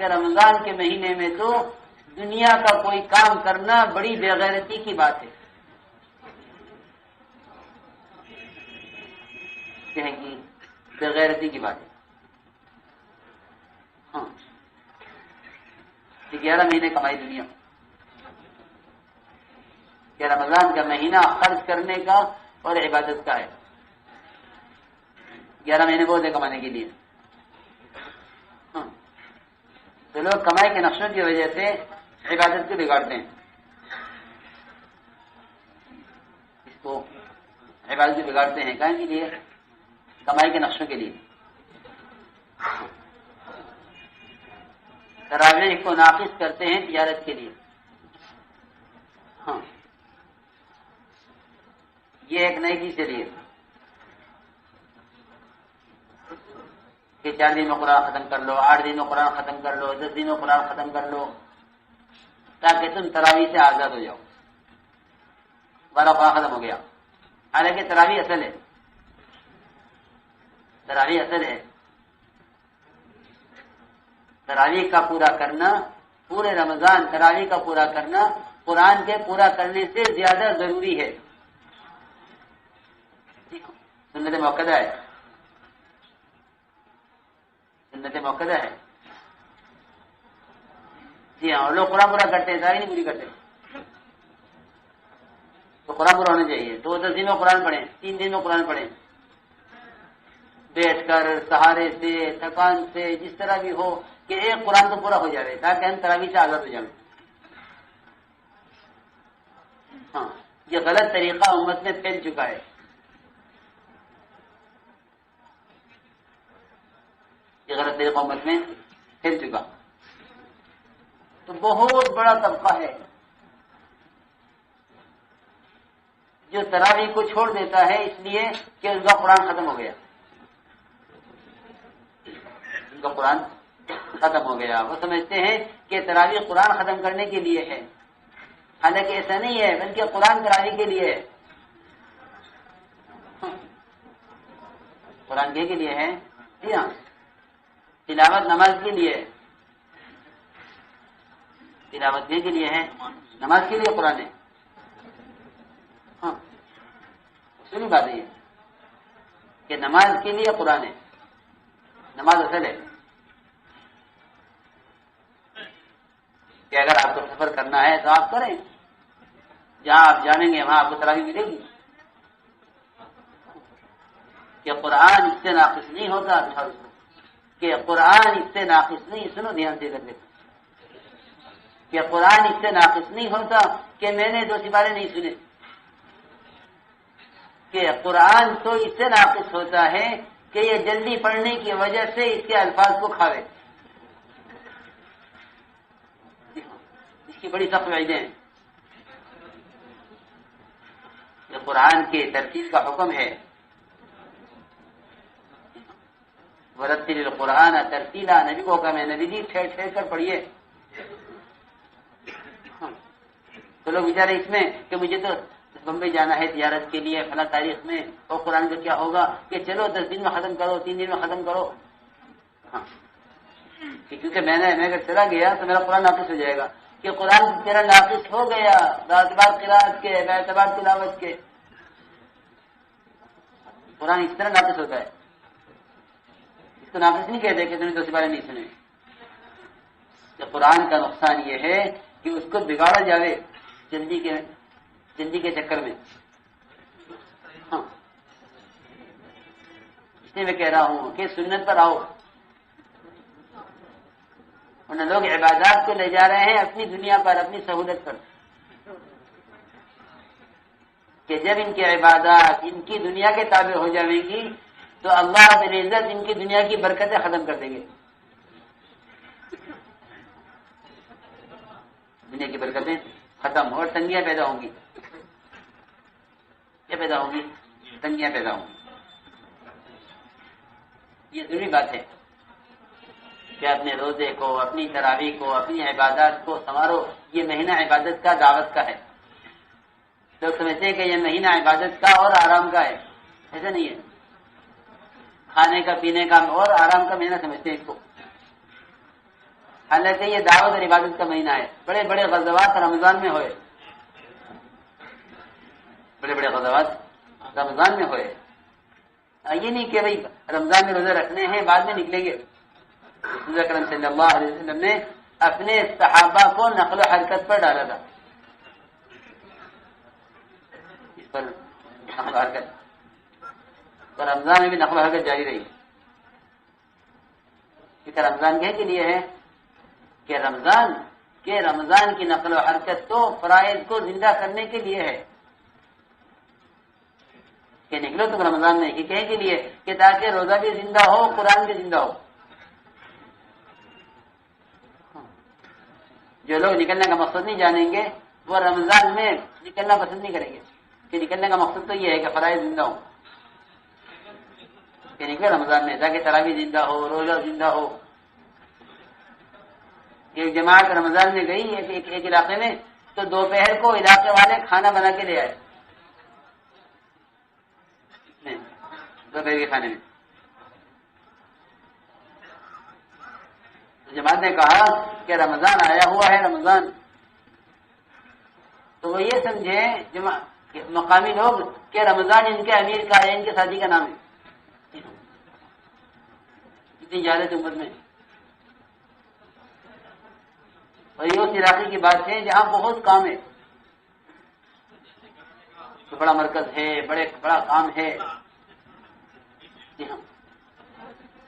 کہ رمضان کے مہینے میں تو دنیا کا کوئی کام کرنا بڑی بےغیرتی کی بات ہے. کہیں گی بےغیرتی کی بات ہے. ہاں 11 مہینے کمائی دنیا کہ رمضان کا مہینہ خرچ کرنے کا اور عبادت کا ہے. 11 مہینے بہت ہے کمانے کے لیے. ہاں تو لوگ کمائی کے نقشوں کی وجہ سے عبادت کو بگاڑتے ہیں. اس کو عبادت کو بگاڑتے ہیں کہیں کے لیے؟ کمائی کے نقشوں کے لیے. تراویح کو ناقص کرتے ہیں تجارت کے لیے. ہاں یہ ایک نئی چیز چلیے کہ 4 دن میں قرآن ختم کر لو، 8 دن میں قرآن ختم کر لو، 10 دن میں قرآن ختم کر لو تاکہ تم تراویح سے آزاد ہو جاؤ. بارہ قرآن ختم ہو گیا. حالانکہ تراویح اصل ہے، تراویح اصل ہے. تراویح کا پورا کرنا، پورے رمضان تراویح کا پورا کرنا قرآن کے پورا کرنے سے زیادہ ضروری ہے. سنت موقدہ ہے، سنت موقدہ ہے. جی ہاں لوگ قرآن پورا کرتے ہیں، تراویح نہیں پوری کرتے. تو قرآن پورا ہونا چاہیے. تو 10 دن میں قرآن پڑھیں، 3 دن میں قرآن پڑھیں، بیٹھ کر سہارے سے تھکان سے جس طرح بھی ہو کہ ایک قرآن تو پورا ہو جائے تاکہ ہم تراویح سے آزاد ہو جائیں. ہاں یہ غلط طریقہ امت میں پھیل چکا ہے. یہ غلط طریقہ امت میں پھیل چکا. تو بہت بڑا طبقہ ہے جو تراویح کو چھوڑ دیتا ہے اس لیے کہ اس کا قرآن ختم ہو گیا. ان کا قرآن ختم ہو گیا. وہ سمجھتے ہیں کہ تراویح قرآن ختم کرنے کے لیے ہے، حالانکہ ایسا نہیں ہے بلکہ قرآن تراویح کے لیے ہے. قرآن کے لیے ہے. جی ہاں تلاوت نماز کے لیے ہے. تلاوت کے لیے ہے، نماز کے لیے قرآن ہے. ہاں سنی بات ہے یہ کہ نماز کے لیے قرآن ہے. نماز اصل ہے کہ اگر آپ کو سفر کرنا ہے تو آپ کریں، جہاں آپ جانیں گے وہاں آپ کو تراویح ملے گی. کہ قرآن اس سے ناقص نہیں ہوتا. کہ قرآن اس سے ناقص نہیں، سنو دھیان سے کر دیتے کہ قرآن اس سے ناقص نہیں ہوتا کہ میں نے 2 سپارے نہیں سنے. کہ قرآن تو اس سے ناقص ہوتا ہے کہ یہ جلدی پڑھنے کی وجہ سے اس کے الفاظ کو کھاوے. اس کی بڑی سخت وجہ ہیں. یہ قرآن کے ترتیب کا حکم ہے. ورتل القرآن ترتیلا، نبی کو کہا میں نبی جی ٹھہر ٹھہر کر پڑھیے. تو لوگ بیچارے اس میں کہ مجھے تو بمبئی جانا ہے تجارت کے لیے فلاں تاریخ میں، اور قرآن کا کیا ہوگا کہ چلو 10 دن میں ختم کرو، 3 دن میں ختم کرو. ہاں کیونکہ میں اگر چلا گیا تو میرا قرآن ناقص ہو جائے گا. کہ قرآن تیرا ناقص ہو گیا باعتبار قرأت کے، باعتبار تلاوت کے. قرآن اس طرح ناقص ہوتا ہے. اس کو ناقص نہیں کہتے کہ تم نے 2 سپارے نہیں سنے. کہ قرآن کا نقصان یہ ہے کہ اس کو بگاڑا جاوے جلدی کے چکر میں. ہاں اس لیے میں کہہ رہا ہوں کہ سنت پر آؤ. ورنہ لوگ عبادات کو لے جا رہے ہیں اپنی دنیا پر، اپنی سہولت پر. کہ جب ان کی عبادات ان کی دنیا کے تابع ہو جائیں گی تو اللہ رب العزت ان کی دنیا کی برکتیں ختم کر دیں گے. دنیا کی برکتیں ختم اور تنگیاں پیدا ہوں گی. کیا پیدا ہوں گی؟ تنگیاں پیدا ہوں گی. یہ ضروری بات ہے کہ اپنے روزے کو، اپنی تراویح کو، اپنی عبادات کو سنوارو. یہ مہینہ عبادت کا، دعوت کا ہے. لوگ سمجھتے ہیں کہ یہ مہینہ عبادت کا اور آرام کا ہے. ایسا نہیں ہے. کھانے کا، پینے کا اور آرام کا مہینہ سمجھتے ہیں اس کو. حالانکہ یہ دعوت اور عبادت کا مہینہ ہے. بڑے بڑے غزوات رمضان میں ہوئے، بڑے بڑے غزوات رمضان میں ہوئے. یہ نہیں کہ بھائی رمضان میں روزے رکھنے ہیں بعد میں نکلیں گے. رسول اکرم صلی اللہ علیہ وسلم نے اپنے صحابہ کو نقل و حرکت پر ڈالا تھا. اس پر نقل و حرکت تو رمضان میں بھی نقل و حرکت جاری رہی. کیونکہ رمضان کے لیے ہے کہ رمضان کی نقل و حرکت تو فرائض کو زندہ کرنے کے لیے ہے کہ نکلو تم رمضان میں کہیں کے لیے کہ تاکہ روزہ بھی زندہ ہو، قرآن بھی زندہ ہو. جو لوگ نکلنے کا مقصد نہیں جانیں گے وہ رمضان میں نکلنا پسند نہیں کریں گے کہ نکلنے کا مقصد تو یہ ہے کہ فرائض زندہ ہو، کہ نکلے رمضان میں تاکہ تراویح زندہ ہو، روزہ زندہ ہو. ایک جماعت رمضان میں گئی ایک علاقے میں، تو دوپہر کو علاقے والے کھانا بنا کے لے آئے دوپہر کے کھانے میں. جماعت نے کہا کہ رمضان آیا ہوا ہے رمضان، تو وہ یہ سمجھے مقامی لوگ کہ رمضان ان کے امیر کا ہے، ان کے ساتھی کا نام ہے. اتنی زیادہ امت میں، اور یہ اس علاقے کی بات ہے جہاں بہت کام ہے، تو بڑا مرکز ہے، بڑا کام ہے.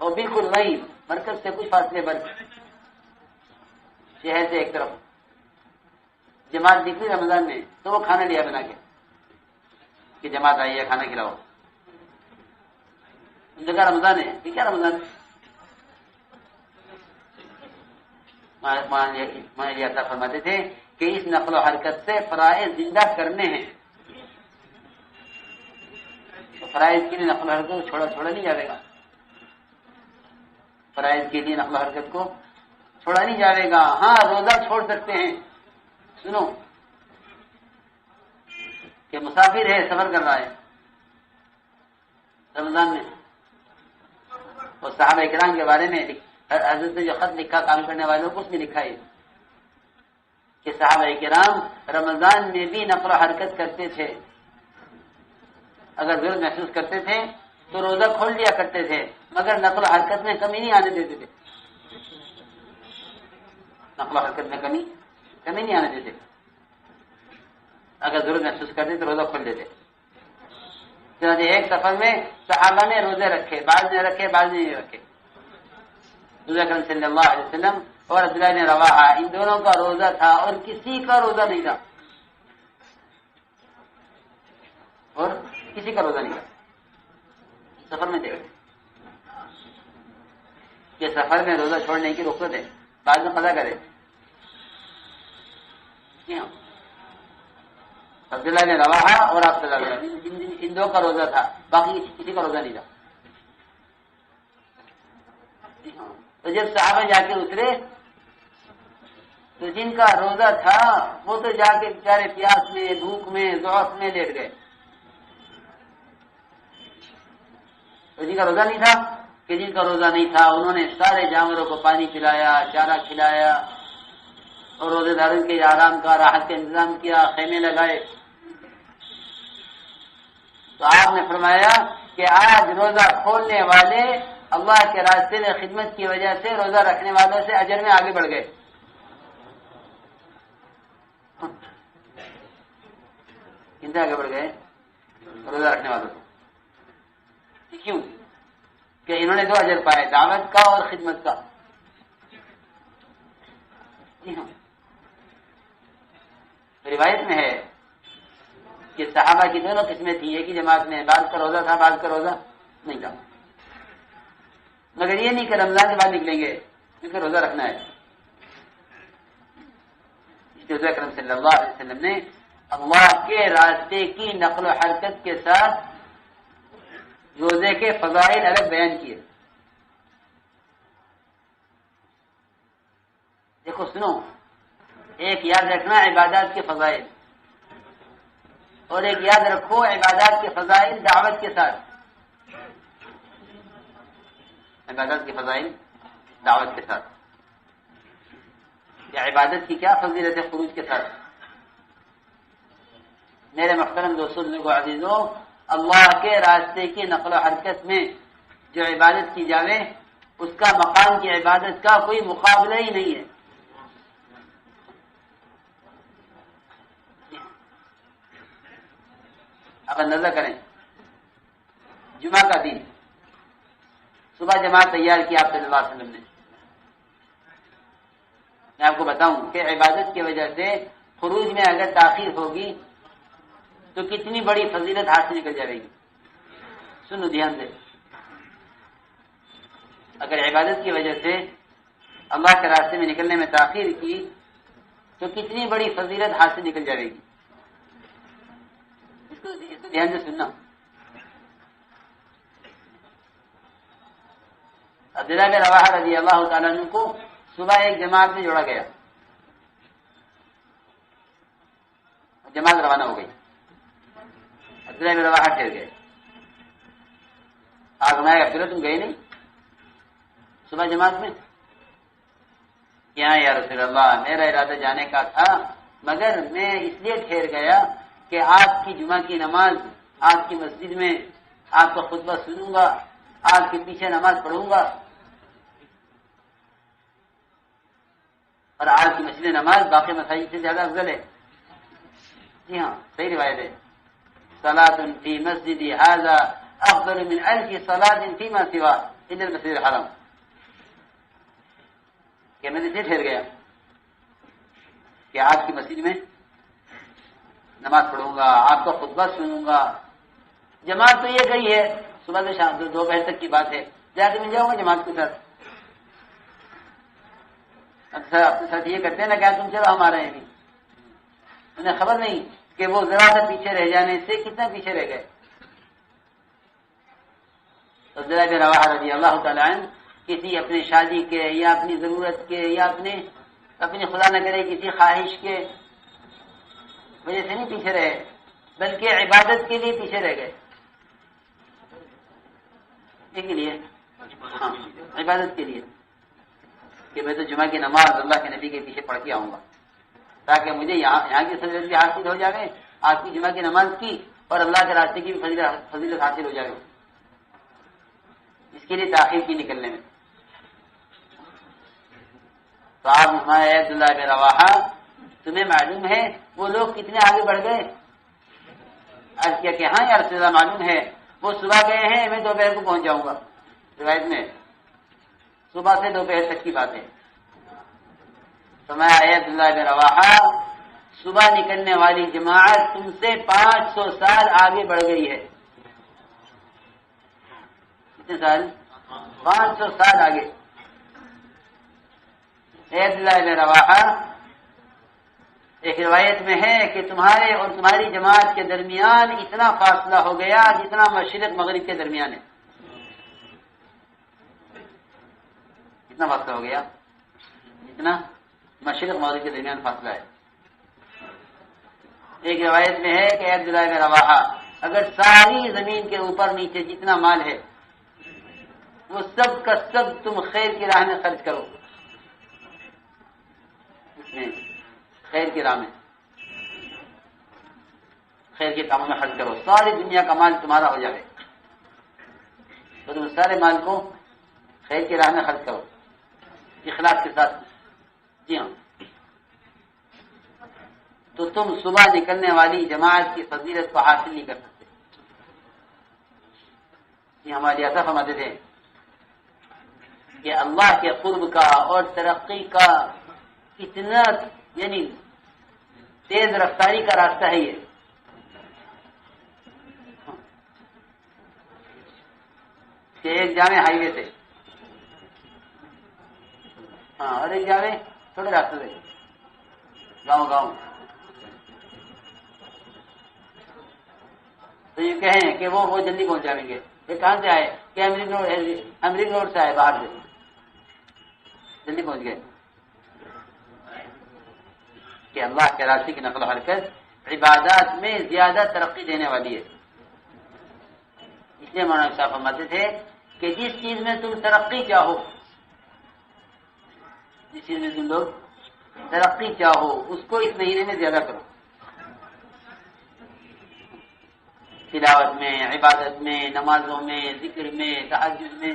اور بالکل وہی مرکز سے کچھ فاصلے پر شہر سے ایک طرف جماعت نکلی رمضان میں، تو وہ کھانا لیا بنا کے کہ جماعت آئی ہے کھانا کھلاؤ. جگہ رمضان ہے، یہ کیا رمضان ہے؟ فرماتے تھے کہ اس نقل و حرکت سے فرائض زندہ کرنے ہیں. فرائض کے لیے نقل و حرکت کو چھوڑا نہیں جائے گا. فرائض کے لیے نقل و حرکت کو چھوڑا نہیں جائے گا. ہاں روزہ چھوڑ سکتے ہیں. سنو کہ مسافر ہے، سفر کر رہا ہے رمضان میں، اور صحابہ کرام کے بارے میں حضرت نے جو خط لکھا کام کرنے والوں کو، اس میں لکھا ہے کہ صحابہ کرام رمضان میں بھی نقل و حرکت کرتے تھے. اگر ضرورت محسوس کرتے تھے تو روزہ کھول لیا کرتے تھے، مگر نقل و حرکت میں کمی نہیں آنے دیتے تھے. نقل و حرکت میں کمی نہیں آنے دیتے. اگر ضرورت محسوس کرتے تو روزہ کھول دیتے. چنانچہ ایک سفر میں صحابہ نے روزے رکھے، بعض نے رکھے بعض نے نہیں رکھے. رسول اکرم صلی اللہ علیہ وسلم اور عبداللہ بن رواحہ ان دونوں کا روزہ تھا اور کسی کا روزہ نہیں تھا. اور کسی کا روزہ نہیں تھا. سفر میں دیکھتے کہ سفر میں روزہ چھوڑنے کی رخصت ہے، بعد میں قضا کرے. عبداللہ بن رواحہ اور آپ صلی اللہ علیہ وسلم ان دو کا روزہ تھا، باقی کسی کا روزہ نہیں تھا. تو جب صحابہ جا کے اترے تو جن کا روزہ تھا وہ تو جا کے بیچارے پیاس میں، بھوک میں، ضعف میں لیٹ گئے. تو جن کا روزہ نہیں تھا کہ جن کا روزہ نہیں تھا انہوں نے سارے جانوروں کو پانی پلایا، چارہ کھلایا، اور روزے داروں کے آرام کا، راحت کا انتظام کیا، خیمے لگائے. تو آپ نے فرمایا کہ آج روزہ کھولنے والے اللہ کے راستے میں خدمت کی وجہ سے روزہ رکھنے والوں سے اجر میں آگے بڑھ گئے. کن سے آگے بڑھ گئے؟ روزہ رکھنے والوں سے. کیوں؟ کہ انہوں نے دو اجر پائے، دعوت کا اور خدمت کا. جی ہاں، روایت میں ہے کہ صحابہ کی دونوں قسمیں تھیں ایک ہی جماعت میں، بعض کا روزہ تھا بعض کا روزہ نہیں تھا. مگر یہ نہیں کہ رمضان کے بعد نکلیں گے کیونکہ روزہ رکھنا ہے. رسول اکرم صلی اللہ علیہ وسلم نے اللہ کے راستے کی نقل و حرکت کے ساتھ روزے کے فضائل الگ بیان کیے. دیکھو سنو، ایک یاد رکھنا عبادات کے فضائل، اور ایک یاد رکھو عبادات کے فضائل دعوت کے ساتھ. عبادات کے فضائل دعوت کے ساتھ. کہ عبادت کی کیا فضیلت ہے خروج کے ساتھ. میرے محترم دوستوں کو عزیزوں، اللہ کے راستے کی نقل و حرکت میں جو عبادت کی جاوے اس کا مقام کی عبادت کا کوئی مقابلہ ہی نہیں ہے. اگر نظر کریں جمعہ کا دن صبح جماعت تیار کی آپ صلی اللہ علیہ وسلم نے. میں آپ کو بتاؤں کہ عبادت کی وجہ سے خروج میں اگر تاخیر ہوگی تو کتنی بڑی فضیلت ہاتھ سے نکل جائے گی. سنو دھیان سے، اگر عبادت کی وجہ سے اللہ کے راستے میں نکلنے میں تاخیر کی تو کتنی بڑی فضیلت ہاتھ سے نکل جائے گی. اس کو دھیان سے سننا. عبداللہ بن رواحہ رضی اللہ تعالیٰ عنہ کو صبح ایک جماعت میں جوڑا گیا، جماعت روانہ ہو گئی. عبداللہ بن رواحہ ٹھہر گئے. آپ ہمارے عبداللہ تم گئے نہیں صبح جماعت میں؟ کیا یا رسول اللہ، میرا ارادہ جانے کا تھا مگر میں اس لیے ٹھہر گیا کہ آپ کی جمعہ کی نماز آپ کی مسجد میں آپ کا خطبہ سنوں گا، آپ کے پیچھے نماز پڑھوں گا، اور آپ کی مسجد نماز باقی مساجد سے زیادہ افضل ہے. جی ہاں، صحیح روایت ہے. صلاۃ فی مسجدی ھذا افضل من 1000 صلاۃ فیما سوا الا المسجد الحرام. کہ میں نے ٹھہر گیا کہ آپ کی مسجد میں نماز پڑھوں گا، آپ کا خطبہ سنوں گا. جماعت تو یہ گئی ہے صبح سے شام دوپہر تک کی بات ہے، جا کے مل جاؤں گا جماعت کے ساتھ. اکثر اپنے ساتھ یہ کرتے ہیں نا، کیا تم چلو ہم آ رہے ہیں. انہیں خبر نہیں کہ وہ ذرا سا پیچھے رہ جانے سے کتنا پیچھے رہ گئے. عبداللہ بن رواحہ رضی اللہ تعالیٰ عنہ کسی اپنی شادی کے یا اپنی ضرورت کے یا اپنی خدا نہ کرے کسی خواہش کے وجہ سے نہیں پیچھے رہے، بلکہ عبادت کے لیے پیچھے رہ گئے. کے لیے ہاں، عبادت کے لیے کہ میں تو جمعہ کی نماز اللہ کے نبی کے پیچھے پڑھ کے آؤں گا تاکہ مجھے یہاں کی فضیلت بھی حاصل ہو جائے، آپ کی جمعہ کی نماز کی اور اللہ کے راستے کی بھی فضیلت حاصل ہو جائے. اس کے لیے تاخیر کی نکلنے میں. تو آپ ہمارے عبداللہ بن رواحہ، تمہیں معلوم ہے وہ لوگ کتنے آگے بڑھ گئے؟ عرض کیا کہ ہاں یا رسول اللہ معلوم ہے، وہ صبح گئے ہیں، میں دوپہر کو پہنچ جاؤں گا. روایت میں صبح سے دوپہر تک کی بات ہے. فرمایا عبداللہ بن رواحہ، صبح نکلنے والی جماعت تم سے 500 سال آگے بڑھ گئی ہے. کتنے سال؟ 500 سال آگے. عبداللہ بن رواحہ، ایک روایت میں ہے کہ تمہارے اور تمہاری جماعت کے درمیان اتنا فاصلہ ہو گیا جتنا مشرق مغرب کے درمیان ہے. اتنا فاصلہ ہو گیا جتنا مشرق مغرب کے درمیان فاصلہ ہے. ایک روایت میں ہے کہ عبداللہ بن رواحہ، اگر ساری زمین کے اوپر نیچے جتنا مال ہے وہ سب کا سب تم خیر کی راہ میں خرچ کرو، اس میں خیر کی راہ میں، خیر کے کاموں میں خرچ کرو، ساری دنیا کا مال تمہارا ہو جائے تو تم سارے مال کو خیر کی راہ میں خرچ کرو اخلاص کے ساتھ. جی ہاں، تو تم صبح نکلنے والی جماعت کی فضیلت کو حاصل نہیں کر سکتے. یہ ہماری ایسا فرماتے تھے کہ اللہ کے قرب کا اور ترقی کا اتنا یعنی تیز رفتاری کا راستہ ہے یہ. کہ ایک جامع ہائی وے سے، ہاں، اور ایک جامع تھوڑے راستے سے، گاؤں. تو یہ کہیں کہ وہ جلدی پہنچ جائیں گے. یہ کہاں سے آئے؟ کہ امریک روڈ سے آئے، باہر سے جلدی پہنچ گئے. کہ اللہ کے راستے کی نقل و حرکت عبادات میں زیادہ ترقی دینے والی ہے. اس لیے مولانا صاحب فرماتے تھے کہ جس چیز میں تم ترقی چاہو، جس چیز میں تم لوگ ترقی چاہو اس کو اس مہینے میں زیادہ کرو، تلاوت میں، عبادت میں، نمازوں میں، ذکر میں، تہجد میں،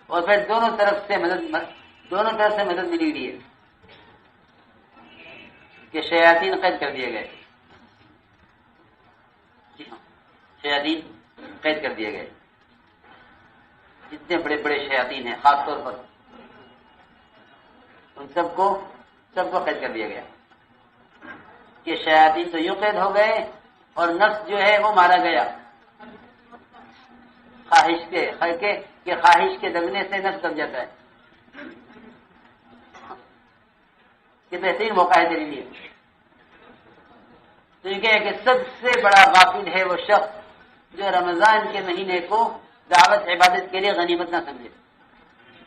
اور پھر دونوں طرف سے مدد ملی ہوئی ہے کہ شیاطین قید کر دیے گئے، جی ہاں شیاطین قید کر دیے گئے، جتنے بڑے بڑے شیاطین ہیں خاص طور پر ان سب کو قید کر دیا گیا کہ شیاطین تو یوں قید ہو گئے اور نفس جو ہے وہ مارا گیا خواہش کے دبنے سے نفس دب جاتا ہے. یہ بہترین موقع ہے تیرے لیے. تو یہ کہ سب سے بڑا غافل ہے وہ شخص جو رمضان کے مہینے کو دعوت عبادت کے لیے غنیمت نہ سمجھے.